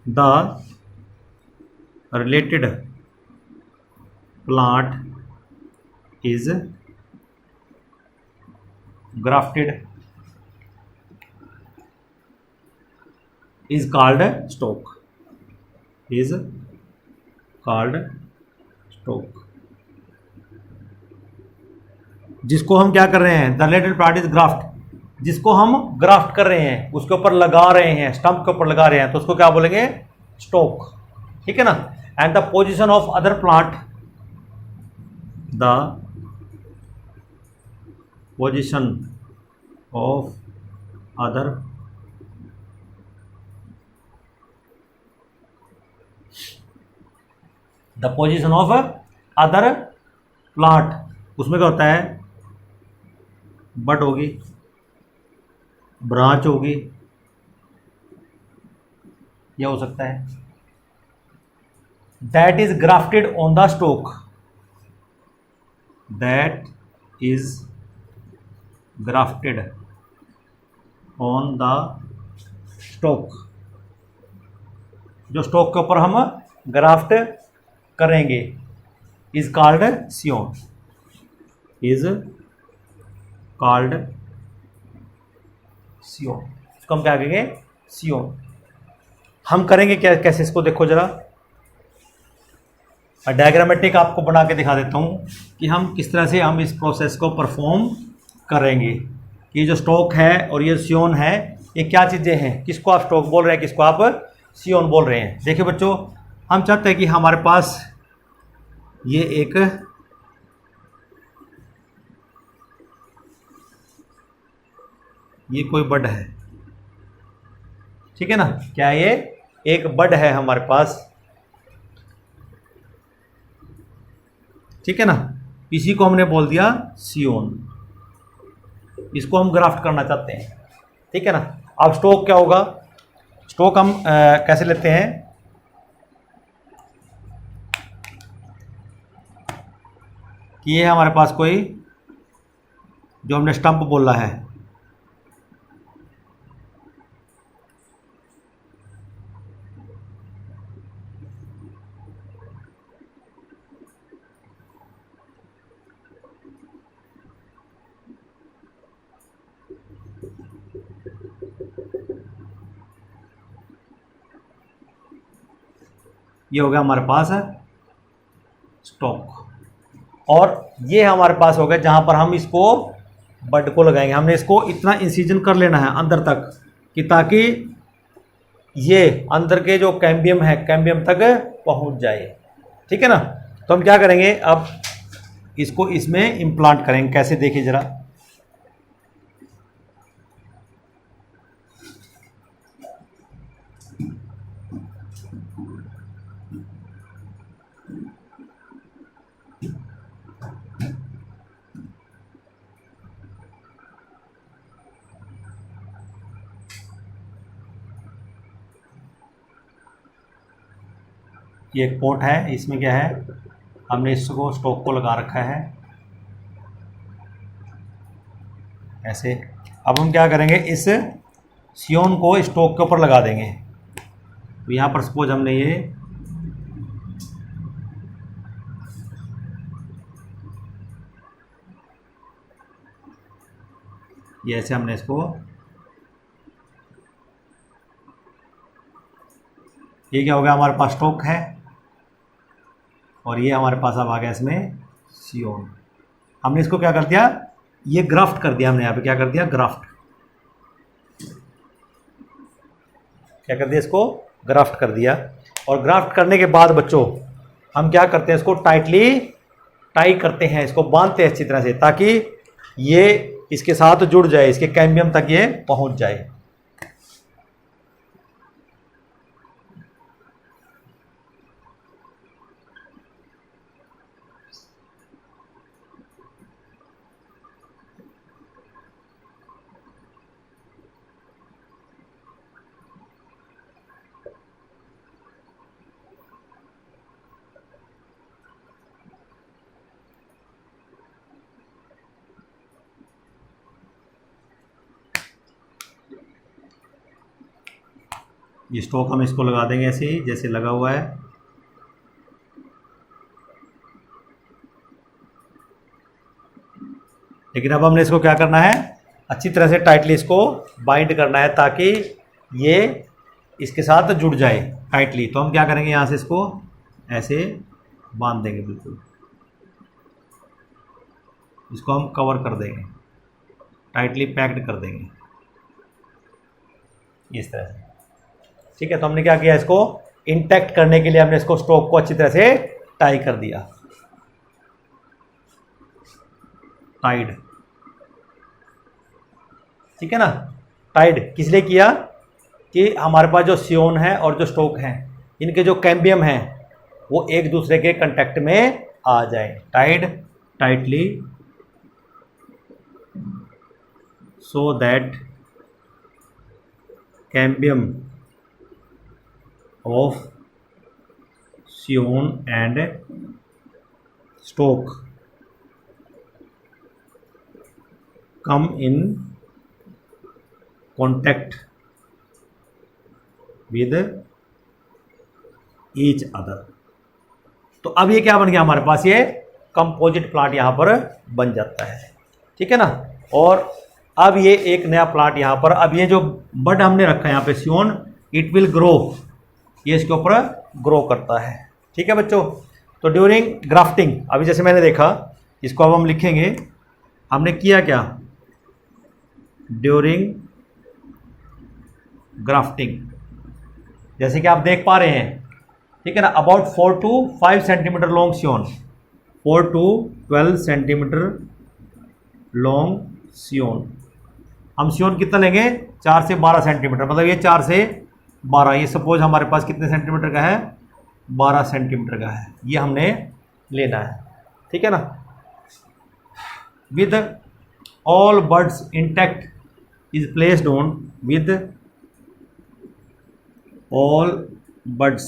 the related plant is grafted is called stock, is called stock, जिसको हम क्या कर रहे हैं, the related plant is graft, जिसको हम ग्राफ्ट कर रहे हैं, उसके ऊपर लगा रहे हैं, स्टंप के ऊपर लगा रहे हैं, तो उसको क्या बोलेंगे, स्टोक, ठीक है ना। And the position of other plant, the position of other the position of other plant, उसमें क्या होता है, बट होगी, ब्रांच होगी, यह हो सकता है। That is grafted on the stock, that is grafted on the stock, जो स्टॉक के ऊपर हम ग्राफ्ट करेंगे, इज कॉल्ड सियोन, इज कॉल्ड सियोन। इसको हम क्या कहेंगे? सियोन। हम करेंगे क्या, कैसे इसको देखो जरा, डायग्रामेटिक आपको बना के दिखा देता हूं कि हम किस तरह से हम इस प्रोसेस को परफॉर्म करेंगे। ये जो स्टॉक है और ये सियोन है, ये क्या चीज़ें हैं, किसको आप स्टॉक बोल रहे हैं, किसको आप सियोन बोल रहे हैं। देखिए बच्चों, हम चाहते हैं कि हमारे पास ये एक ये कोई बड है, ठीक है ना, क्या ये एक बड है हमारे पास, ठीक है ना, इसी को हमने बोल दिया सियोन, इसको हम ग्राफ्ट करना चाहते हैं, ठीक है ना। अब स्टॉक क्या होगा, स्टॉक हम कैसे लेते हैं, कि ये हमारे पास कोई जो हमने स्टंप बोला है, ये हो गया हमारे पास है स्टॉक, और ये हमारे पास हो गया जहां पर हम इसको बड को लगाएंगे। हमने इसको इतना इंसिजन कर लेना है अंदर तक कि ताकि ये अंदर के जो कैम्बियम है कैम्बियम तक पहुंच जाए, ठीक है ना। तो हम क्या करेंगे, अब इसको इसमें इम्प्लांट करेंगे, कैसे देखिए जरा, ये एक पोर्ट है, इसमें क्या है, हमने इसको स्टॉक को लगा रखा है ऐसे। अब हम क्या करेंगे, इस सियोन को स्टॉक के ऊपर लगा देंगे। तो यहाँ पर सपोज हमने ये ऐसे हमने इसको, ये क्या हो गया, हमारे पास स्टॉक है और ये हमारे पास अब आ गया इसमें सियोन। हमने इसको क्या कर दिया, ये ग्राफ्ट कर दिया, हमने यहाँ पे क्या कर दिया, ग्राफ्ट, क्या कर दिया, इसको ग्राफ्ट कर दिया। और ग्राफ्ट करने के बाद बच्चों हम क्या करते हैं, इसको टाइटली टाई करते हैं, इसको बांधते हैं अच्छी तरह से ताकि ये इसके साथ जुड़ जाए, इसके कैम्बियम तक ये पहुंच जाए। ये स्टॉक हम इसको लगा देंगे ऐसे ही जैसे लगा हुआ है। लेकिन अब हमने इसको क्या करना है, अच्छी तरह से टाइटली इसको बाइंड करना है ताकि ये इसके साथ जुड़ जाए टाइटली। तो हम क्या करेंगे, यहाँ से इसको ऐसे बांध देंगे, बिल्कुल इसको हम कवर कर देंगे, टाइटली पैक्ड कर देंगे इस तरह से, ठीक है। तो हमने क्या किया, इसको इंटैक्ट करने के लिए हमने इसको स्टॉक को अच्छी तरह से टाई कर दिया, टाइड, ठीक है ना। टाइड किस लिए किया कि हमारे पास जो सियोन है और जो स्टॉक है इनके जो कैम्बियम है वो एक दूसरे के कांटेक्ट में आ जाए। Tied tightly so that cambium of scion and stock come in contact with each other. तो अब ये क्या बन गया हमारे पास, ये कंपोजिट प्लांट यहां पर बन जाता है, ठीक है ना। और अब ये एक नया प्लांट यहां पर, अब ये जो बड हमने रखा है यहां पे सियोन, इट विल ग्रो, ये इसके ऊपर ग्रो करता है, ठीक है बच्चों। तो ड्यूरिंग ग्राफ्टिंग, अभी जैसे मैंने देखा, इसको अब हम लिखेंगे, हमने किया क्या, ड्यूरिंग ग्राफ्टिंग, जैसे कि आप देख पा रहे हैं, ठीक है ना, about 4 to 5 centimetre long scion, 4 to 12 centimetre long scion. हम सियोन कितना लेंगे, 4 से 12 सेंटीमीटर, मतलब ये 4 से 12, ये सपोज हमारे पास कितने सेंटीमीटर का है, 12 सेंटीमीटर का है, ये हमने लेना है, ठीक है ना। With all birds intact is placed on, with all birds,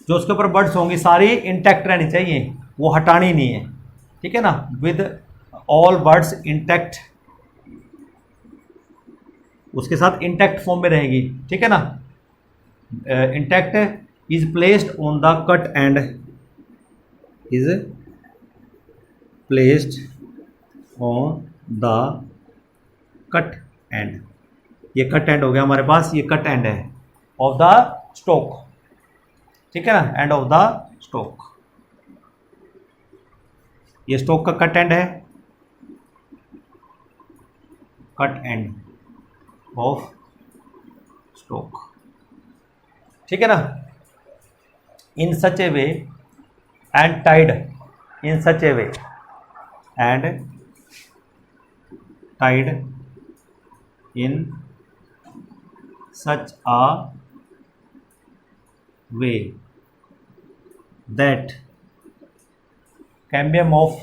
जो उसके ऊपर बर्ड्स होंगी सारी इंटैक्ट रहनी चाहिए, वो हटानी नहीं है, ठीक है ना। विद ऑल बर्ड्स इंटैक्ट, उसके साथ इंटैक्ट फॉर्म में रहेगी, ठीक है ना। Intact is placed on the cut end, is placed on the cut end, ये कट एंड हो गया हमारे पास, ये कट एंड है ऑफ द स्टोक, ठीक है ना, एंड ऑफ द स्टोक, ये स्टोक का कट एंड है, कट एंड ऑफ स्टोक, ठीक है ना। In such a way and tied, in such a way and tied in such a way that cambium of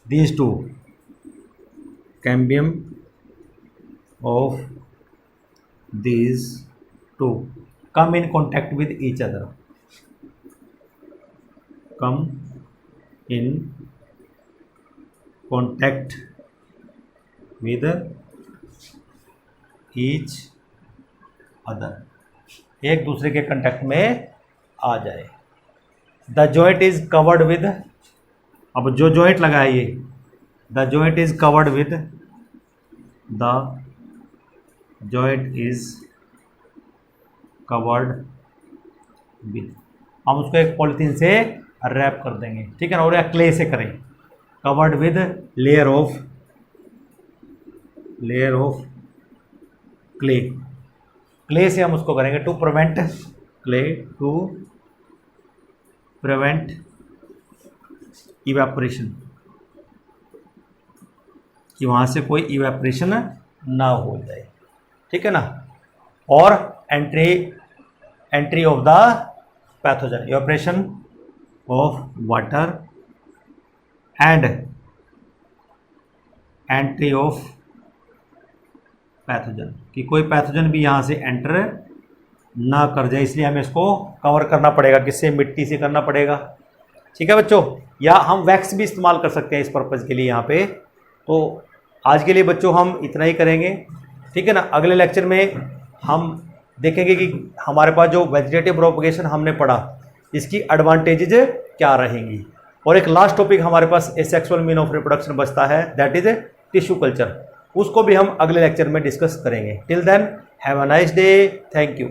these two, cambium of these two come in contact with each other, come in contact with each other, एक दूसरे के कंटेक्ट में आ जाए। The joint is covered with, अब जो जॉइंट लगा है ये, the joint is covered with, the joint is covered with, हम उसको एक पॉलिथीन से रैप कर देंगे, ठीक है ना, और या क्ले से करें, covered with layer of clay, clay से हम उसको करेंगे, to prevent clay, to prevent evaporation, कि वहाँ से कोई इवेपोरेशन ना हो जाए, ठीक है ना। और entry of the pathogen, evaporation of water and entry of pathogen, कि कोई पैथोजन भी यहाँ से एंटर ना कर जाए, इसलिए हमें इसको कवर करना पड़ेगा, किससे, मिट्टी से करना पड़ेगा, ठीक है बच्चों। या हम वैक्स भी इस्तेमाल कर सकते हैं इस पर्पज़ के लिए यहाँ पे। तो आज के लिए बच्चों हम इतना ही करेंगे, ठीक है ना। अगले लेक्चर में हम देखेंगे कि हमारे पास जो वेजिटेटिव प्रोपगेशन हमने पढ़ा, इसकी एडवांटेजेज क्या रहेंगी, और एक लास्ट टॉपिक हमारे पास एसेक्सुअल मीन ऑफ रिप्रोडक्शन बचता है, दैट इज टिश्यू कल्चर, उसको भी हम अगले लेक्चर में डिस्कस करेंगे। Till then have a nice day, thank you.